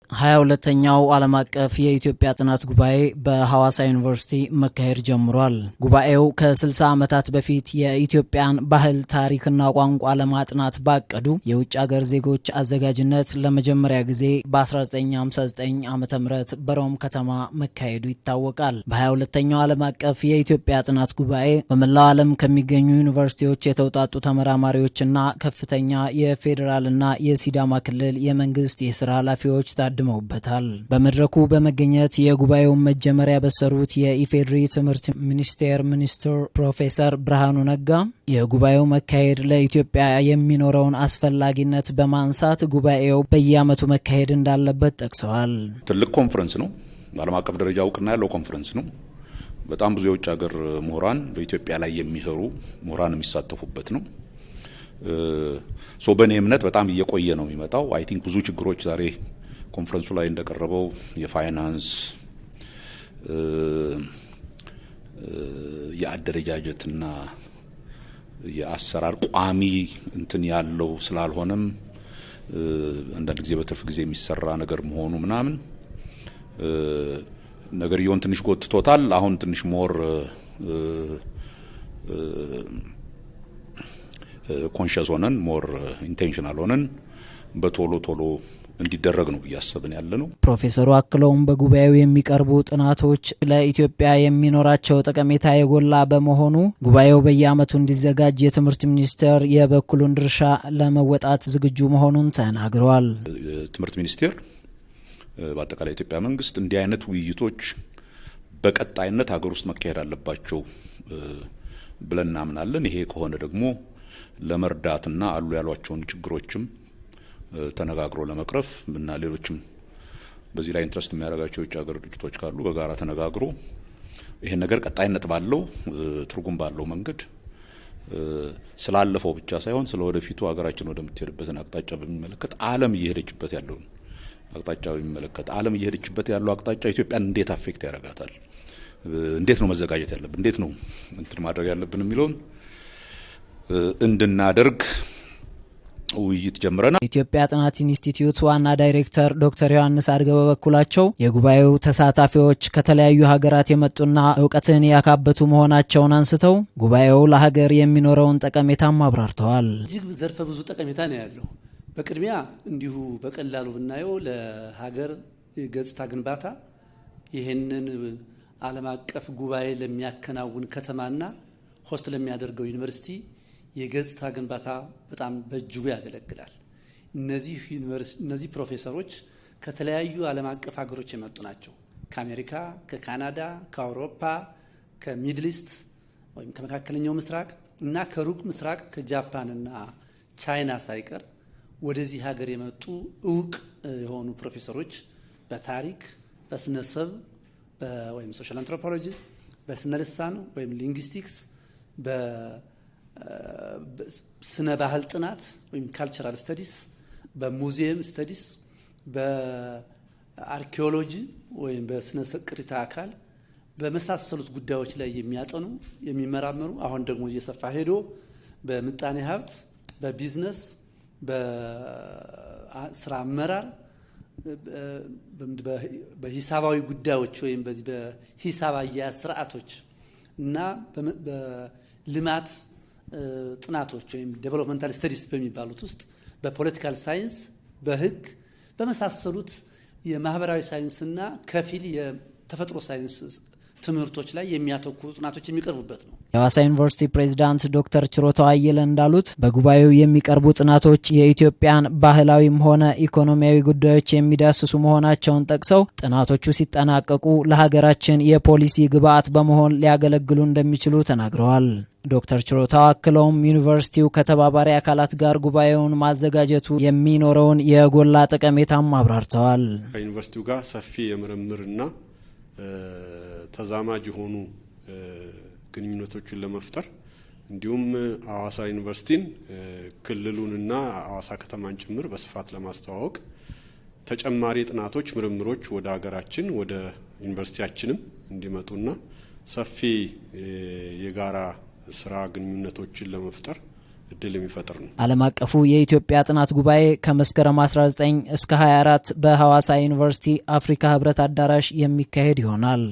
22ኛው ዓለም አቀፍ የኢትዮጵያ ጥናት ጉባኤ በሐዋሳ ዩኒቨርሲቲ መካሄድ ጀምሯል። ጉባኤው ከ60 ዓመታት በፊት የኢትዮጵያን ባህል ታሪክና ቋንቋ ለማጥናት ባቀዱ የውጭ ሀገር ዜጎች አዘጋጅነት ለመጀመሪያ ጊዜ በ1959 ዓ.ም በሮም ከተማ መካሄዱ ይታወቃል። በ22ኛው ዓለም አቀፍ የኢትዮጵያ ጥናት ጉባኤ በመላው ዓለም ከሚገኙ ዩኒቨርሲቲዎች የተውጣጡ ተመራማሪዎችና ከፍተኛ የፌዴራልና የሲዳማ ክልል የመንግስት የሥራ ኃላፊዎች ታድመውበታል። በመድረኩ በመገኘት የጉባኤውን መጀመሪያ ያበሰሩት የኢፌዴሪ ትምህርት ሚኒስቴር ሚኒስትር ፕሮፌሰር ብርሃኑ ነጋ የጉባኤው መካሄድ ለኢትዮጵያ የሚኖረውን አስፈላጊነት በማንሳት ጉባኤው በየዓመቱ መካሄድ እንዳለበት ጠቅሰዋል። ትልቅ ኮንፈረንስ ነው። በዓለም አቀፍ ደረጃ እውቅና ያለው ኮንፈረንስ ነው። በጣም ብዙ የውጭ ሀገር ምሁራን በኢትዮጵያ ላይ የሚሰሩ ምሁራን የሚሳተፉበት ነው። በእኔ እምነት በጣም እየቆየ ነው የሚመጣው። አይ ቲንክ ብዙ ችግሮች ዛሬ ኮንፈረንሱ ላይ እንደቀረበው የፋይናንስ የአደረጃጀትና የአሰራር ቋሚ እንትን ያለው ስላልሆነም አንዳንድ ጊዜ በትርፍ ጊዜ የሚሰራ ነገር መሆኑ ምናምን ነገር ይሁን ትንሽ ጎትቶታል። አሁን ትንሽ ሞር ኮንሺየስ ሆነን ሞር ኢንቴንሽናል ሆነን በቶሎ እንዲደረግ ነው እያሰብን ያለ ነው። ፕሮፌሰሩ አክለውም በጉባኤው የሚቀርቡ ጥናቶች ለኢትዮጵያ የሚኖራቸው ጠቀሜታ የጎላ በመሆኑ ጉባኤው በየዓመቱ እንዲዘጋጅ የትምህርት ሚኒስቴር የበኩሉን ድርሻ ለመወጣት ዝግጁ መሆኑን ተናግረዋል። ትምህርት ሚኒስቴር በአጠቃላይ ኢትዮጵያ መንግስት እንዲህ አይነት ውይይቶች በቀጣይነት ሀገር ውስጥ መካሄድ አለባቸው ብለን እናምናለን። ይሄ ከሆነ ደግሞ ለመርዳትና አሉ ያሏቸውን ችግሮችም ተነጋግሮ ለመቅረፍ እና ሌሎችም በዚህ ላይ ኢንትረስት የሚያደርጋቸው የውጭ ሀገር ድርጅቶች ካሉ በጋራ ተነጋግሮ ይሄን ነገር ቀጣይነት ባለው ትርጉም ባለው መንገድ ስላለፈው ብቻ ሳይሆን ስለወደፊቱ ሀገራችን ወደምትሄድበትን አቅጣጫ በሚመለከት ዓለም እየሄደችበት ያለው አቅጣጫ በሚመለከት ዓለም እየሄደችበት ያለው አቅጣጫ ኢትዮጵያን እንዴት አፌክት ያደርጋታል፣ እንዴት ነው መዘጋጀት ያለብን፣ እንዴት ነው እንትን ማድረግ ያለብን የሚለውን እንድናደርግ ውይይት ጀምረናል። ኢትዮጵያ ጥናት ኢንስቲትዩት ዋና ዳይሬክተር ዶክተር ዮሐንስ አድገ በበኩላቸው የጉባኤው ተሳታፊዎች ከተለያዩ ሀገራት የመጡና እውቀትን ያካበቱ መሆናቸውን አንስተው ጉባኤው ለሀገር የሚኖረውን ጠቀሜታም አብራርተዋል። እጅግ ዘርፈ ብዙ ጠቀሜታ ነው ያለው። በቅድሚያ እንዲሁ በቀላሉ ብናየው ለሀገር ገጽታ ግንባታ ይህንን ዓለም አቀፍ ጉባኤ ለሚያከናውን ከተማና ሆስት ለሚያደርገው ዩኒቨርሲቲ የገጽታ ግንባታ በጣም በእጅጉ ያገለግላል። እነዚህ ፕሮፌሰሮች ከተለያዩ ዓለም አቀፍ ሀገሮች የመጡ ናቸው። ከአሜሪካ፣ ከካናዳ፣ ከአውሮፓ፣ ከሚድል ኢስት ወይም ከመካከለኛው ምስራቅ እና ከሩቅ ምስራቅ ከጃፓንና ቻይና ሳይቀር ወደዚህ ሀገር የመጡ እውቅ የሆኑ ፕሮፌሰሮች በታሪክ፣ በስነሰብ ወይም ሶሻል አንትሮፖሎጂ፣ በስነ ልሳን ወይም ሊንግዊስቲክስ፣ በስነ ባህል ጥናት ወይም ካልቸራል ስተዲስ፣ በሙዚየም ስተዲስ፣ በአርኪኦሎጂ ወይም በስነ ቅሪተ አካል በመሳሰሉት ጉዳዮች ላይ የሚያጠኑ የሚመራመሩ አሁን ደግሞ እየሰፋ ሄዶ በምጣኔ ሀብት፣ በቢዝነስ፣ በስራ አመራር፣ በሂሳባዊ ጉዳዮች ወይም በዚህ በሂሳብ አያያዝ ስርዓቶች እና በልማት ጥናቶች ወይም ዴቨሎፕመንታል ስተዲስ በሚባሉት ውስጥ በፖለቲካል ሳይንስ፣ በህግ በመሳሰሉት የማህበራዊ ሳይንስና ከፊል የተፈጥሮ ሳይንስ ትምህርቶች ላይ የሚያተኩሩ ጥናቶች የሚቀርቡበት ነው። የሐዋሳ ዩኒቨርሲቲ ፕሬዝዳንት ዶክተር ችሮታው አየለ እንዳሉት በጉባኤው የሚቀርቡ ጥናቶች የኢትዮጵያን ባህላዊም ሆነ ኢኮኖሚያዊ ጉዳዮች የሚዳስሱ መሆናቸውን ጠቅሰው ጥናቶቹ ሲጠናቀቁ ለሀገራችን የፖሊሲ ግብዓት በመሆን ሊያገለግሉ እንደሚችሉ ተናግረዋል። ዶክተር ችሮታው አክለውም ዩኒቨርሲቲው ከተባባሪ አካላት ጋር ጉባኤውን ማዘጋጀቱ የሚኖረውን የጎላ ጠቀሜታም አብራርተዋል። ከዩኒቨርሲቲው ጋር ሰፊ የምርምርና ተዛማጅ የሆኑ ግንኙነቶችን ለመፍጠር እንዲሁም ሐዋሳ ዩኒቨርሲቲን ክልሉንና ሐዋሳ ከተማን ጭምር በስፋት ለማስተዋወቅ ተጨማሪ ጥናቶች፣ ምርምሮች ወደ ሀገራችን ወደ ዩኒቨርሲቲያችንም እንዲመጡና ሰፊ የጋራ ስራ ግንኙነቶችን ለመፍጠር እድል የሚፈጥር ነው። ዓለም አቀፉ የኢትዮጵያ ጥናት ጉባኤ ከመስከረም 19 እስከ 24 በሐዋሳ ዩኒቨርሲቲ አፍሪካ ህብረት አዳራሽ የሚካሄድ ይሆናል።